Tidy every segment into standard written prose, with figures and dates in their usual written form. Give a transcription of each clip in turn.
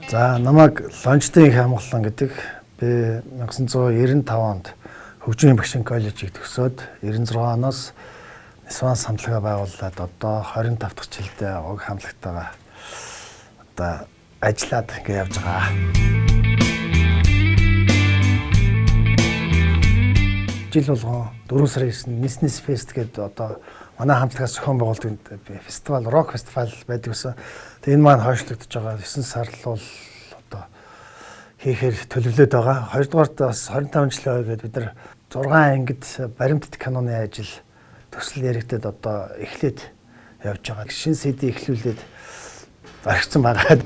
За намайг Лонждын их хамгаалсан гэдэг би 1995 онд хөгжмийн багшийн коллежийг төгсөөд 96 оноос Нисван самтлагаа байгуулад одоо 25 дахь жилдээ уг хамтлагтайгаа одоо ажиллаад ингэ явж байгаа. Жил болгон 4 сарын 9-нд Нис фест гэдэг одоо манай хамтлагаас зохион байгуулдаг фестивал, рок фестивал байдаг гэсэн. Тэгээ энэ маань хойшлогдож байгаа 9 сар л бол одоо хийхээр төлөвлөд байгаа. Хоёрдугаарт бас 25 жилийн ойгээд бид нар 6 ангид баримтат киноны ажил төсөл яригдад одоо эхлээд явж байгаа. Шинэ CD эхлүүлээд зарагцсан байгаа.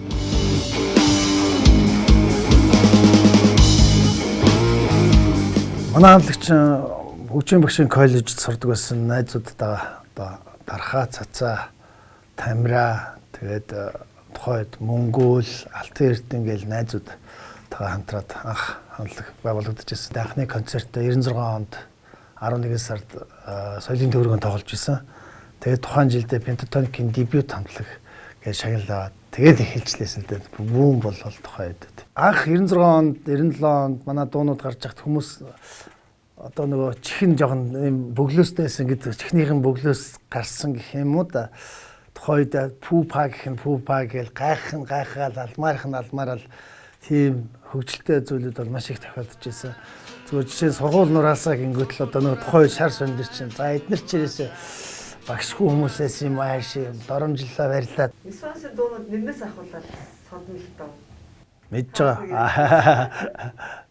Манай хамтлагч хөгжмийн багшийн коллежид сурдаг байсан найзуудтайгаа одоо Дархаа, Цацаа, Тамира тэгээд тухайд Мөнгөөл, Алтан Эрдэнэ гээл найзуудтайгаа хамтраад анх хамтлаг байгуулагдаж ирсэн. Анхны концерт 96 онд 11 сард соёлын төвөргөнд тоглож ирсэн. Тэгээд тухайн жилдээ Pentatonix-ийн дебют хамтлаг гэж шагналаад тэгээд эхэлжлээсэн л дээ. Бүүн бол тухайн үед. Анх 96 онд, 97 онд манай дуунууд гарч хахад хүмүүс одоо нөгөө чихэн жоохон юм бөглөөстэйсэн гэдэг чихнийхэн бөглөөс гарсан гэх юм уу да. Тухайн үед пупа гэх нь пупа гээл гайхаал алмаарал тийм хөгжилтэй зүйлүүд бол маш их тохиолдож байсан. Зүгээр жишээ нь сургууль нураасаа гингөт л одоо нөгөө тухайн шар сондир чинь за эднэр чирээсээ багшгүй хүмүүсээс юм ааши доромжлоо барилаад. Нисвансын дуунууд нэрнээс ахуулаад сондно л доо. Мэдж байгаа.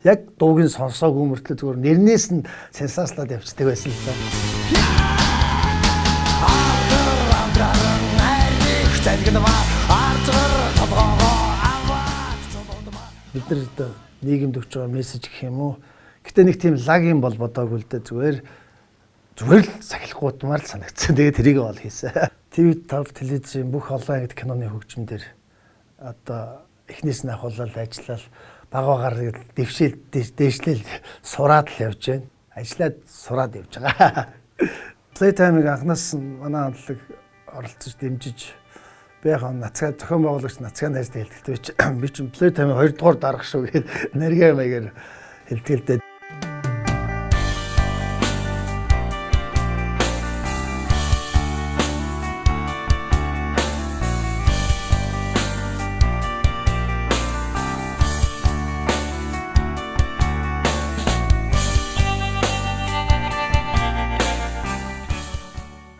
Яг дуугийн сонсоогүй мөртлөө зүгээр нэрнээс нь сенсацлаад явцдаг байсан л да. Бид нар нийгэмд өгч байгаа мессеж гэх юм уу. Гэтэ нэг тийм лаг юм бол бодоогүй л дээ зүгээр л сахилахгүйдмаар л санагдсан. Тэгээд тэрийг бол хийсэн. TV5 телевизийн бүх олон ангид киноны хөгжим дээр одоо эхнээс нь ахуулаад ажиллаад багаагаар дээшлэл сураад л явж байна. Ажиллаад сураад явж байгаа. Playtime-ыг анхнаас нь манай хамтлаг оролцож дэмжиж би яг нацгаа зохион байгуулагч нацгаа найзтай хэлдэг. Би ч Playtime-ийн 2 дугаар дарга шүү гэхэд энерги маягаар хэлтгэлдээ.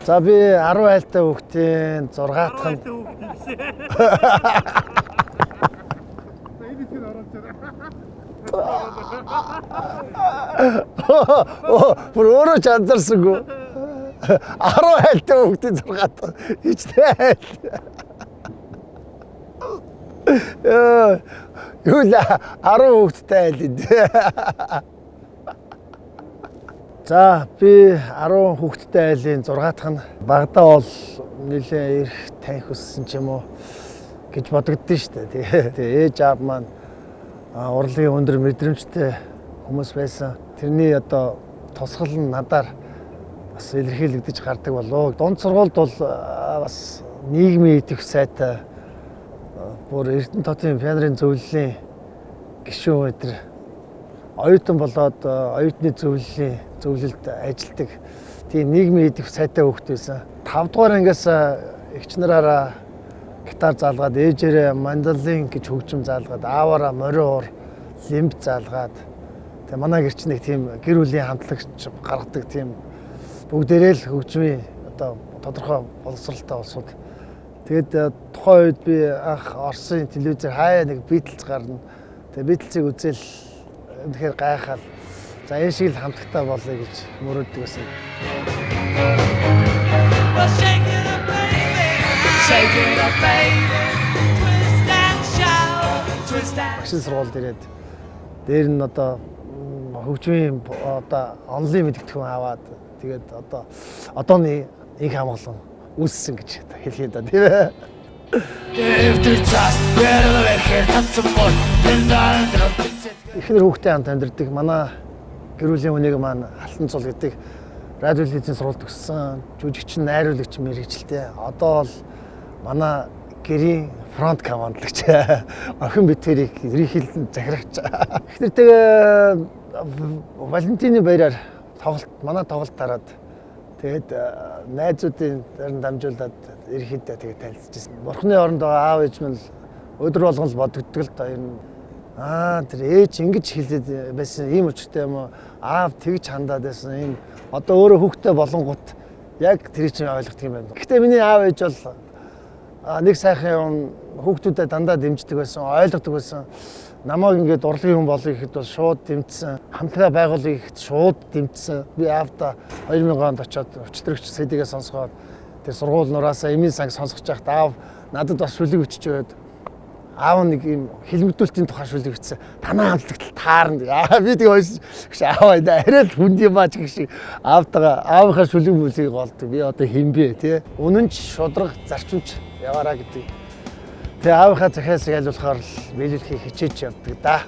За би 10 айлтай хүүхдийн 6 дахь нь бүр өөрөө ч анзаарсангүй 10 айлтай хүүхдийн 6 дахь ичтэй айл. Юу л 10 хүүхдтэй айл энэ. За би 10 хүүхэдтэй айлын 6 дахь нь багадаа бол нэлээ ирэх таних өссөн ч юм уу гэж бодогддөө шүү дээ. Тэгээ ээж аав маань урлагийн өндөр мэдрэмжтэй хүмүүс байсан. Тэрний одоо тусгал нь надаар бас илэрхийлэгдэж гардаг болов. Дунд сургуульд бол бас нийгмийн идэвх сайтай бүр Эрдэнэ хотын пианерын зөвлөлийн гишүүн өдр оюутан болоод оюутны зөвлөлд ажилладаг тийм нийгмийн идэвх сайтай хүүхэд байсан. 5 дугаар ангиас эгч нараараа гитар заалгаад, ээжээрээ мандолин гэж хөгжим заалгаад, ааваараа мориор лимб заалгаад. Тэгээ манай гэрч нэг тийм гэр бүлийн хамтлагч гаргадаг тийм бүгдээрээ л хөгжмийн одоо тодорхой боловсралтай улсууд. Тэгээд тухайн үед би анх Оросын телевизээр хаяа нэг Beatles гарна. Тэгээ Beatles-ийг үзэл үнэхээр гайхаад за энэ шиг л хамтлагтай болъё гэж мөрөөддөг байсан. Багшийн сургуульд ирээд дээр нь одоо хөгжмийн одоо онлын мэдгэдэгхэн аваад тэгээд одооны их хамгаалан үүссэн гэж хэлхий да тийм ээ. Эхнэр хүүхдээ хамт амьдардаг манай гэр бүлийн хүнийг маань Алтан цул гэдэг радио телевизийн сургуульд төгссөн жүжигчин найруулагч мэргэжилтэй. Одоо бол манай гэрийн фронт командлагч. Охин битэрийг ерөнхийдөө захирагч. Тэгэхээр тэгээ Валентины баяраар манай тоглолт хараад тэгээд найзуудын зарим дамжуулаад ерөнхийдөө тэгээд танилцчихсан. Бурхны оронд байгаа аав ээж минь өдөр болгон л бодогддог л да юм. Тэр ээж ингэж хэлээд байсан ийм өчтэй юм уу? Аав тэгж хандаад байсан. Ийм одоо өөрөө хүүхдээ болонгууд яг тэр чинь ойлгох юм байна. Гэхдээ миний аав ээж бол нэг сайхан юм хүүхдүүдэд дандаа дэмждэг байсан, ойлгодог байсан. Намайг ингээд урлагийн хүн болъё гэхэд бол шууд дэмжсэн. Хамтгаа байгуулъя гэхэд шууд дэмжсэн. Би аавда 2000 онд очиод өчтөрөгч CD-гээ сонсгоод тэр сургууль нураасаа эмийн санг сонсгож байхад аав надад бас шүлэг өчөж өгөөд аав нэг юм хилмигдүүлтийн тухай шүлэг өчсөн. Танаа хамтлагт таарна. Би тэг хойш аав арай л хүнд юм аач гэх шиг аавынхаа шүлэг мүлгийг голдог. Би одоо хинбэ тий. Үнэн ч шудраг зарчимч яваараа гэдэг. Тэгээ аавынхаа захиалсыг аль болохоор биелүүлэхийг хичээж явдаг да.